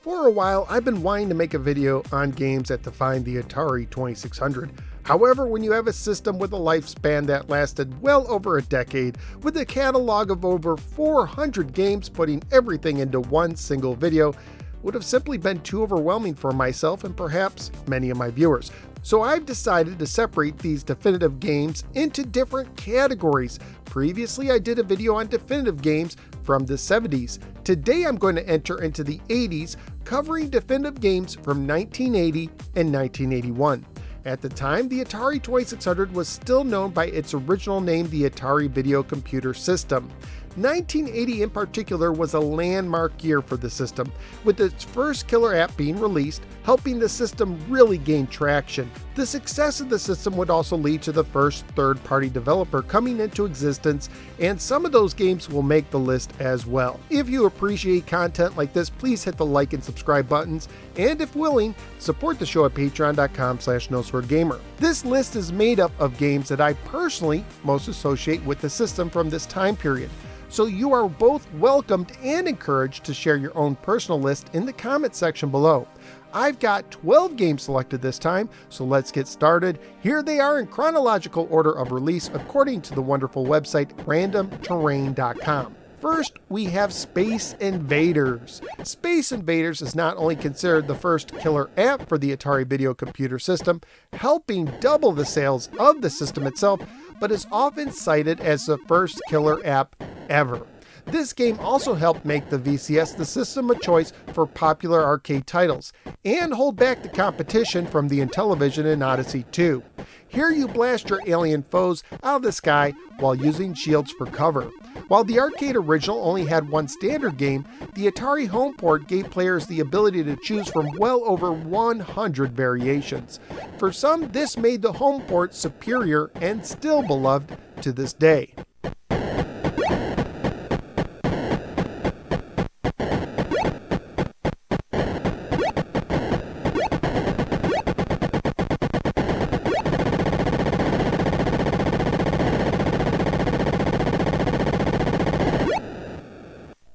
For a while, I've been wanting to make a video on games that define the Atari 2600. However, when you have a system with a lifespan that lasted well over a decade, with a catalog of over 400 games, putting everything into one single video would have simply been too overwhelming for myself and perhaps many of my viewers. So I've decided to separate these definitive games into different categories. Previously, I did a video on definitive games from the 70s. Today, I'm going to enter into the 80s, covering definitive games from 1980 and 1981. At the time, the Atari 2600 was still known by its original name, the Atari Video Computer System. 1980 in particular was a landmark year for the system, with its first killer app being released, helping the system really gain traction. The success of the system would also lead to the first third-party developer coming into existence, and some of those games will make the list as well. If you appreciate content like this, please hit the like and subscribe buttons, and if willing, support the show at patreon.com/NoSwordGamer. This list is made up of games that I personally most associate with the system from this time period. So you are both welcomed and encouraged to share your own personal list in the comment section below. I've got 12 games selected this time, so let's get started. Here they are in chronological order of release according to the wonderful website randomterrain.com. First, we have Space Invaders. Space Invaders is not only considered the first killer app for the Atari Video Computer System, helping double the sales of the system itself, but is often cited as the first killer app ever. This game also helped make the VCS the system of choice for popular arcade titles, and hold back the competition from the Intellivision and Odyssey 2. Here you blast your alien foes out of the sky while using shields for cover. While the arcade original only had one standard game, the Atari home port gave players the ability to choose from well over 100 variations. For some, this made the home port superior and still beloved to this day.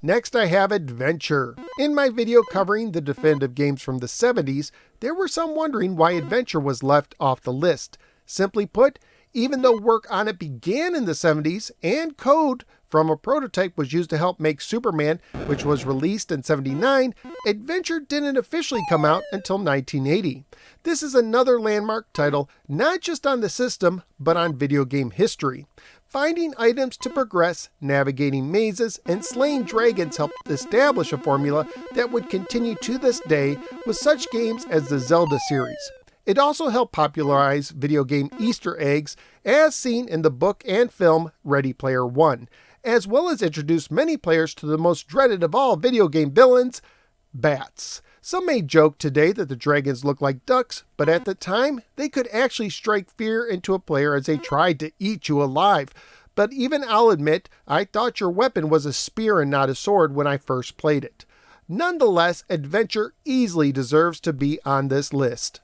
Next, I have Adventure. In my video covering the definitive games from the 70s, there were some wondering why Adventure was left off the list. Simply put, even though work on it began in the 70s and code from a prototype was used to help make Superman, which was released in '79, Adventure didn't officially come out until 1980. This is another landmark title, not just on the system, but on video game history. Finding items to progress, navigating mazes, and slaying dragons helped establish a formula that would continue to this day with such games as the Zelda series. It also helped popularize video game Easter eggs, as seen in the book and film Ready Player One, as well as introduce many players to the most dreaded of all video game villains, bats. Some may joke today that the dragons look like ducks, but at the time, they could actually strike fear into a player as they tried to eat you alive. But even I'll admit, I thought your weapon was a spear and not a sword when I first played it. Nonetheless, Adventure easily deserves to be on this list.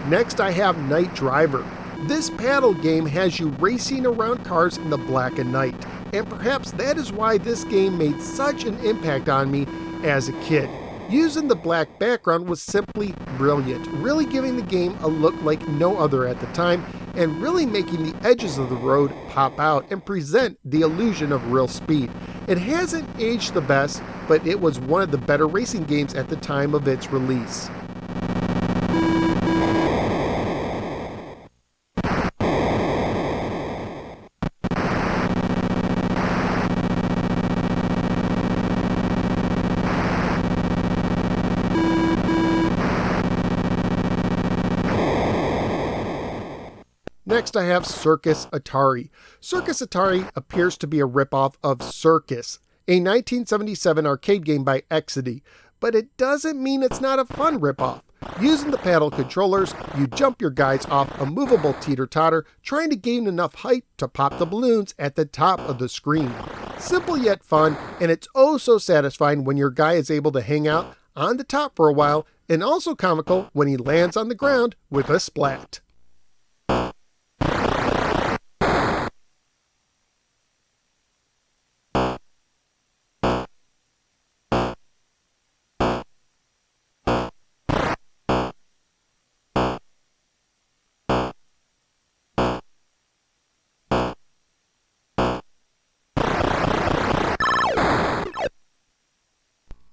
Next, I have Night Driver. This paddle game has you racing around cars in the black and night, and perhaps that is why this game made such an impact on me as a kid. Using the black background was simply brilliant, really giving the game a look like no other at the time, and really making the edges of the road pop out and present the illusion of real speed. It hasn't aged the best, but it was one of the better racing games at the time of its release. Next, I have Circus Atari. Circus Atari appears to be a ripoff of Circus, a 1977 arcade game by Exidy, but it doesn't mean it's not a fun ripoff. Using the paddle controllers, you jump your guys off a movable teeter-totter, trying to gain enough height to pop the balloons at the top of the screen. Simple yet fun, and it's oh so satisfying when your guy is able to hang out on the top for a while, and also comical when he lands on the ground with a splat.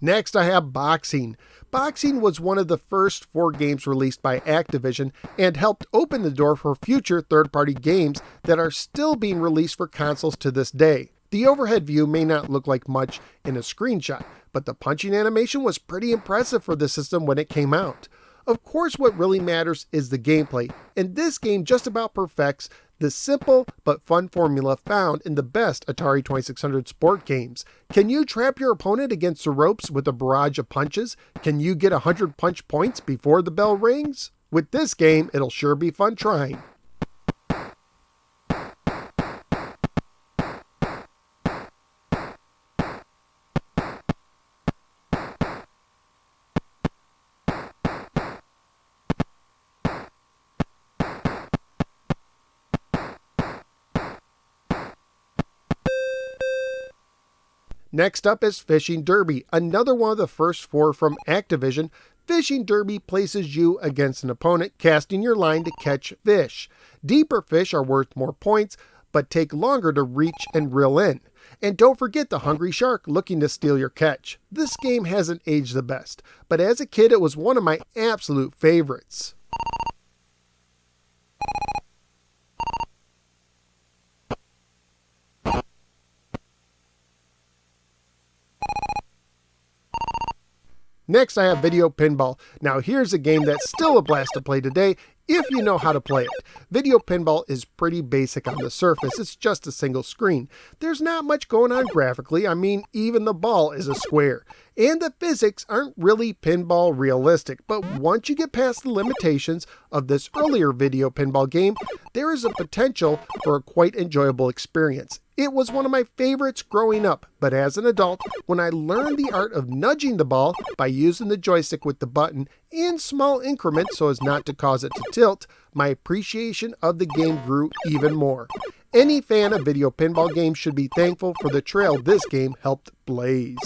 Next, I have Boxing. Boxing was one of the first 4 games released by Activision and helped open the door for future third-party games that are still being released for consoles to this day. The overhead view may not look like much in a screenshot, but the punching animation was pretty impressive for the system when it came out. Of course, what really matters is the gameplay, and this game just about perfects the simple but fun formula found in the best Atari 2600 sport games. Can you trap your opponent against the ropes with a barrage of punches? Can you get 100 punch points before the bell rings? With this game, it'll sure be fun trying. Next up is Fishing Derby, another one of the first 4 from Activision. Fishing Derby places you against an opponent, casting your line to catch fish. Deeper fish are worth more points, but take longer to reach and reel in. And don't forget the hungry shark looking to steal your catch. This game hasn't aged the best, but as a kid it was one of my absolute favorites. Next, I have Video Pinball. Now here's a game that's still a blast to play today if you know how to play it. Video Pinball is pretty basic on the surface. It's just a single screen. There's not much going on graphically. I mean, even the ball is a square. And the physics aren't really pinball realistic, but once you get past the limitations of this earlier Video Pinball game, there is a potential for a quite enjoyable experience. It was one of my favorites growing up, but as an adult, when I learned the art of nudging the ball by using the joystick with the button in small increments so as not to cause it to tilt, my appreciation of the game grew even more. Any fan of video pinball games should be thankful for the trail this game helped blaze.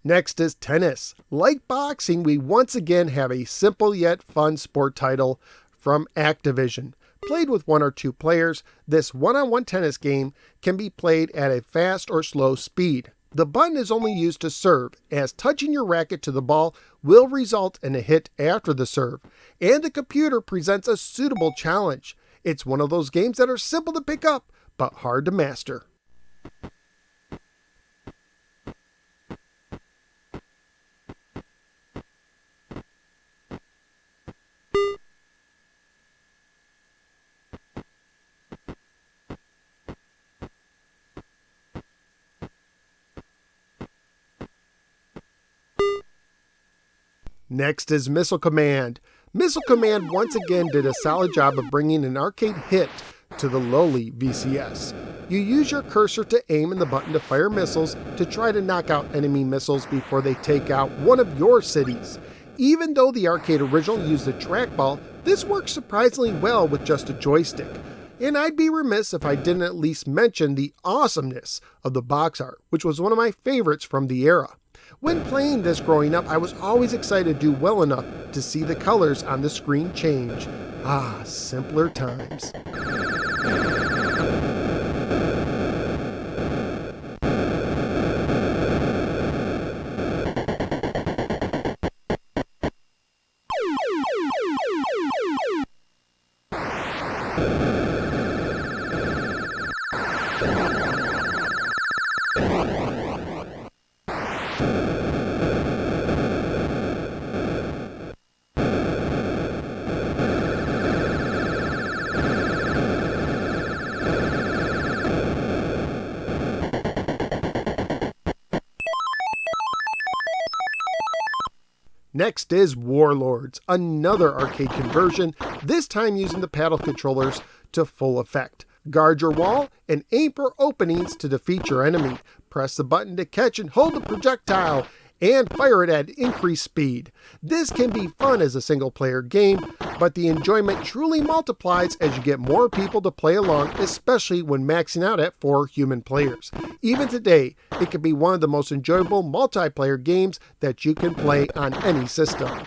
Next is tennis. Like boxing, we once again have a simple yet fun sport title from Activision. Played with 1 or 2 players, this one-on-one tennis game can be played at a fast or slow speed. The button is only used to serve, as touching your racket to the ball will result in a hit after the serve, and the computer presents a suitable challenge. It's one of those games that are simple to pick up, but hard to master. Next is Missile Command. Missile Command once again did a solid job of bringing an arcade hit to the lowly VCS. You use your cursor to aim and the button to fire missiles to try to knock out enemy missiles before they take out one of your cities. Even though the arcade original used a trackball, this works surprisingly well with just a joystick. And I'd be remiss if I didn't at least mention the awesomeness of the box art, which was one of my favorites from the era. When playing this growing up, I was always excited to do well enough to see the colors on the screen change. Ah, simpler times. Next is Warlords, another arcade conversion, this time using the paddle controllers to full effect. Guard your wall and aim for openings to defeat your enemy. Press the button to catch and hold the projectile, and fire it at increased speed. This can be fun as a single-player game, but the enjoyment truly multiplies as you get more people to play along, especially when maxing out at 4 human players. Even today, it can be one of the most enjoyable multiplayer games that you can play on any system.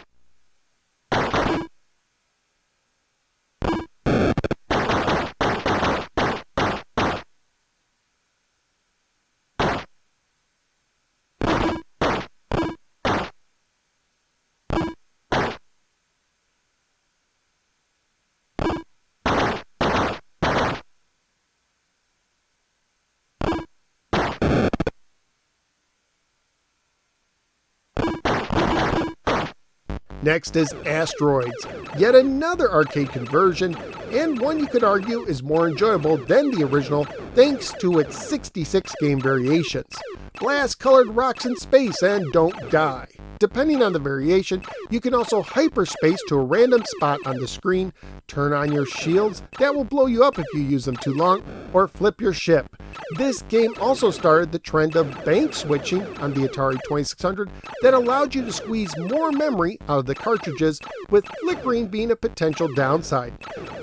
Next is Asteroids, yet another arcade conversion, and one you could argue is more enjoyable than the original thanks to its 66 game variations. Blast colored rocks in space and don't die. Depending on the variation, you can also hyperspace to a random spot on the screen, turn on your shields that will blow you up if you use them too long, or flip your ship. This game also started the trend of bank switching on the Atari 2600 that allowed you to squeeze more memory out of the cartridges, with flickering being a potential downside.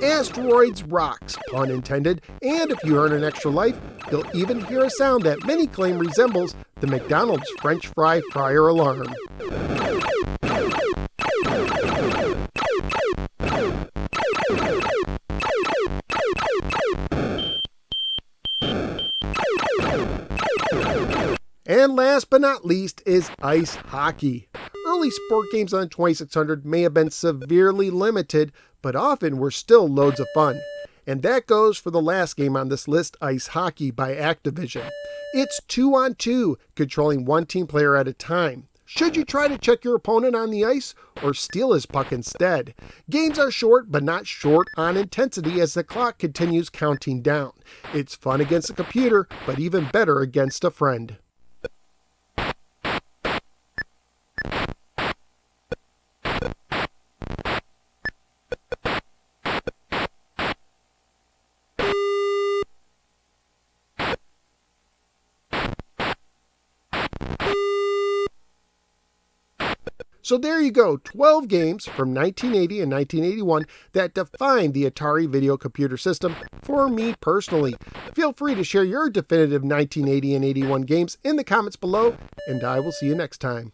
Asteroids rocks, pun intended, and if you earn an extra life, you'll even hear a sound that many claim resembles the McDonald's French fry fryer alarm. And last but not least is ice hockey. Early sport games on the 2600 may have been severely limited, but often were still loads of fun. And that goes for the last game on this list, Ice Hockey by Activision. It's 2-on-2, controlling one team player at a time. Should you try to check your opponent on the ice or steal his puck instead? Games are short, but not short on intensity as the clock continues counting down. It's fun against a computer, but even better against a friend. So there you go, 12 games from 1980 and 1981 that defined the Atari video computer system for me personally. Feel free to share your definitive 1980 and 81 games in the comments below, and I will see you next time.